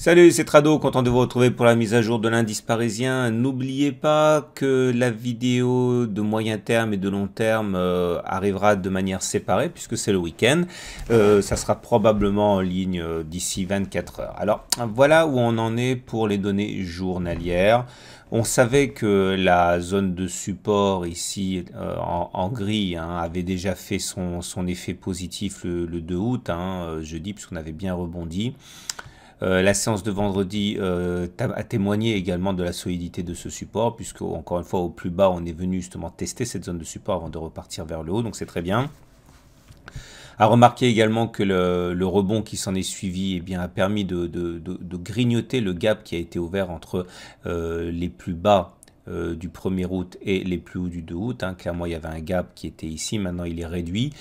Salut, c'est Trado, content de vous retrouver pour la mise à jour de l'indice parisien. N'oubliez pas que la vidéo de moyen terme et de long terme arrivera de manière séparée puisque c'est le week-end. Ça sera probablement en ligne d'ici 24 heures. Alors voilà où on en est pour les données journalières. On savait que la zone de support ici en gris avait déjà fait son effet positif le 2 août, jeudi, puisqu'on avait bien rebondi. La séance de vendredi a témoigné également de la solidité de ce support, puisque encore une fois au plus bas on est venu justement tester cette zone de support avant de repartir vers le haut, donc c'est très bien. À remarquer également que le rebond qui s'en est suivi a permis de grignoter le gap qui a été ouvert entre les plus bas du 1er août et les plus hauts du 2 août. Clairement, il y avait un gap qui était ici, maintenant il est réduit.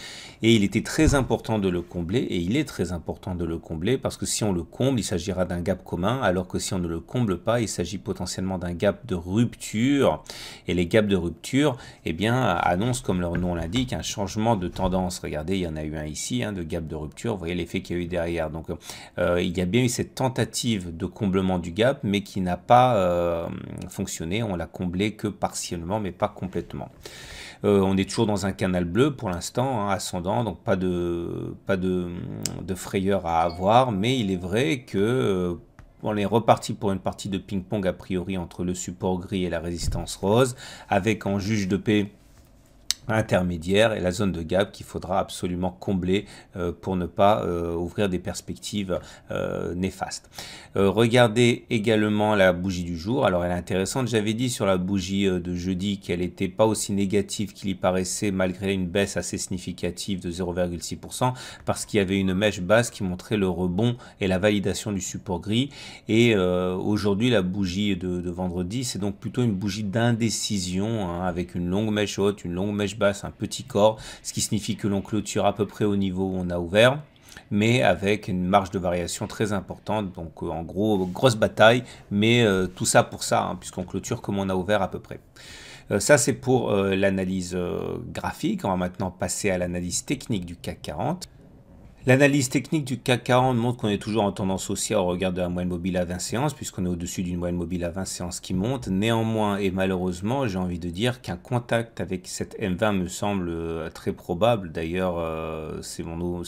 Et il était très important de le combler, et il est très important de le combler, parce que si on le comble, il s'agira d'un gap commun, alors que si on ne le comble pas, il s'agit potentiellement d'un gap de rupture. Et les gaps de rupture, annoncent, comme leur nom l'indique, un changement de tendance. Regardez, il y en a eu un ici, de gap de rupture. Vous voyez l'effet qu'il y a eu derrière. Donc, il y a bien eu cette tentative de comblement du gap, mais qui n'a pas fonctionné. On l'a comblé que partiellement, mais pas complètement. On est toujours dans un canal bleu pour l'instant, ascendant, donc pas de frayeur à avoir, mais il est vrai que on est reparti pour une partie de ping-pong a priori entre le support gris et la résistance rose, avec en juge de paix intermédiaire et la zone de gap qu'il faudra absolument combler pour ne pas ouvrir des perspectives néfastes. Regardez également la bougie du jour. Alors elle est intéressante, j'avais dit sur la bougie de jeudi qu'elle n'était pas aussi négative qu'il y paraissait malgré une baisse assez significative de 0,6% parce qu'il y avait une mèche basse qui montrait le rebond et la validation du support gris. Et aujourd'hui la bougie de vendredi, c'est donc plutôt une bougie d'indécision avec une longue mèche haute, une longue mèche basse, un petit corps, ce qui signifie que l'on clôture à peu près au niveau où on a ouvert, mais avec une marge de variation très importante. Donc en gros, grosse bataille, mais tout ça pour ça, puisqu'on clôture comme on a ouvert à peu près. Ça c'est pour l'analyse graphique. On va maintenant passer à l'analyse technique du CAC 40. L'analyse technique du CAC 40 montre qu'on est toujours en tendance haussière au regard de la moyenne mobile à 20 séances, puisqu'on est au-dessus d'une moyenne mobile à 20 séances qui monte. Néanmoins, et malheureusement, j'ai envie de dire qu'un contact avec cette M20 me semble très probable. D'ailleurs, c'est mon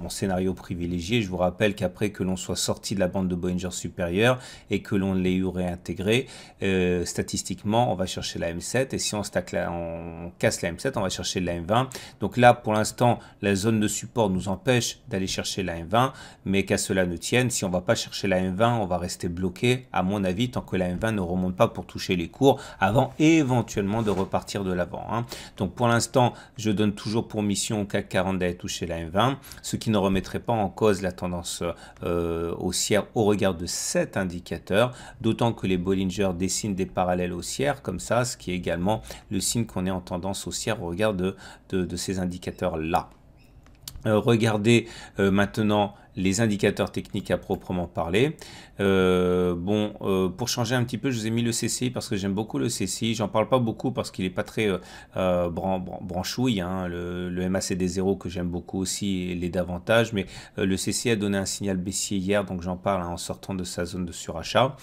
scénario privilégié. Je vous rappelle qu'après que l'on soit sorti de la bande de Bollinger supérieure et que l'on l'ait eu réintégré, statistiquement, on va chercher la M7. Et si on casse la M7, on va chercher la M20. Donc là, pour l'instant, la zone de support nous empêche d'aller chercher la M20, mais qu'à cela ne tienne, si on ne va pas chercher la M20, on va rester bloqué, à mon avis, tant que la M20 ne remonte pas pour toucher les cours, avant éventuellement de repartir de l'avant. Donc pour l'instant, je donne toujours pour mission au CAC 40 d'aller toucher la M20, ce qui ne remettrait pas en cause la tendance haussière au regard de cet indicateur, d'autant que les Bollinger dessinent des parallèles haussières comme ça, ce qui est également le signe qu'on est en tendance haussière au regard de ces indicateurs-là. Regardez maintenant les indicateurs techniques à proprement parler. Pour changer un petit peu, je vous ai mis le CCI parce que j'aime beaucoup le CCI. J'en parle pas beaucoup parce qu'il n'est pas très branchouille. Le MACD 0 que j'aime beaucoup aussi l'est davantage, mais le CCI a donné un signal baissier hier, donc j'en parle en sortant de sa zone de surachat.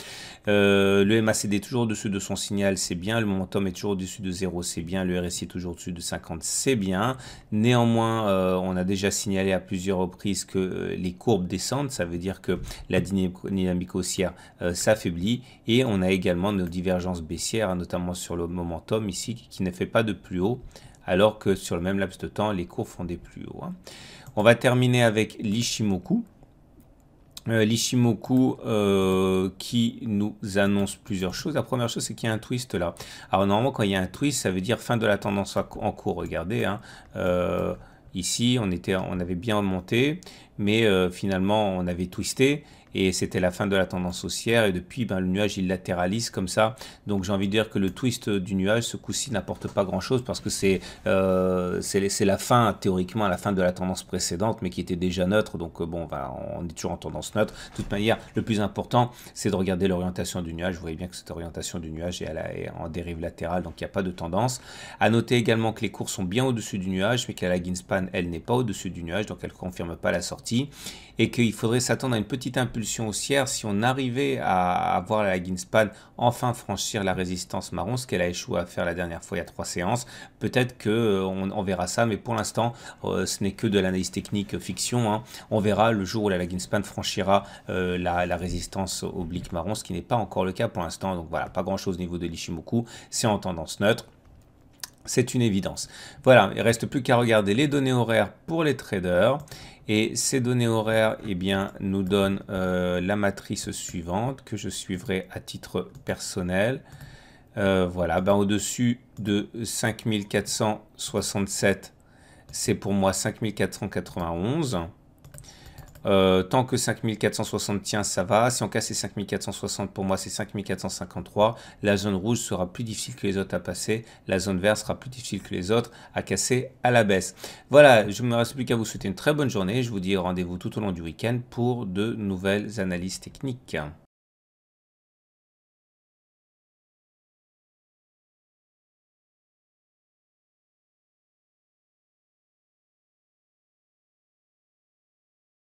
Le MACD est toujours au-dessus de son signal, c'est bien. Le momentum est toujours au-dessus de 0, c'est bien. Le RSI est toujours au-dessus de 50, c'est bien. Néanmoins, on a déjà signalé à plusieurs reprises que les courbes descendent, ça veut dire que la dynamique haussière s'affaiblit, et on a également nos divergences baissières, notamment sur le momentum ici qui ne fait pas de plus haut, alors que sur le même laps de temps les courbes font des plus hauts. On va terminer avec l'Ichimoku. L'Ichimoku qui nous annonce plusieurs choses. La première chose, c'est qu'il y a un twist là. Alors normalement, quand il y a un twist, ça veut dire fin de la tendance en cours. Regardez, ici, on avait bien monté, mais finalement, on avait twisté. Et c'était la fin de la tendance haussière, et depuis le nuage il latéralise comme ça. Donc j'ai envie de dire que le twist du nuage ce coup-ci n'apporte pas grand chose, parce que c'est la fin, théoriquement la fin de la tendance précédente, mais qui était déjà neutre. Donc on est toujours en tendance neutre. De toute manière, le plus important c'est de regarder l'orientation du nuage. Vous voyez bien que cette orientation du nuage est en dérive latérale, donc il n'y a pas de tendance. À noter également que les cours sont bien au-dessus du nuage, mais que la Lagging Span elle n'est pas au-dessus du nuage, donc elle ne confirme pas la sortie. sortie et qu'il faudrait s'attendre à une petite impulsion haussière si on arrivait à voir la lagging span enfin franchir la résistance marron, ce qu'elle a échoué à faire la dernière fois il y a 3 séances. Peut-être que on verra ça, mais pour l'instant ce n'est que de l'analyse technique fiction, hein. On verra le jour où la lagging span franchira la résistance oblique marron, ce qui n'est pas encore le cas pour l'instant. Donc voilà, pas grand chose au niveau de l'Ishimoku, c'est en tendance neutre. C'est une évidence. Voilà, il ne reste plus qu'à regarder les données horaires pour les traders. Et ces données horaires, eh bien, nous donnent la matrice suivante que je suivrai à titre personnel. Voilà, ben, au-dessus de 5467, c'est pour moi 5491. Tant que 5460 tient, ça va. Si on casse les 5460, pour moi, c'est 5453. La zone rouge sera plus difficile que les autres à passer. La zone verte sera plus difficile que les autres à casser à la baisse. Voilà, je ne me reste plus qu'à vous souhaiter une très bonne journée. Je vous dis rendez-vous tout au long du week-end pour de nouvelles analyses techniques.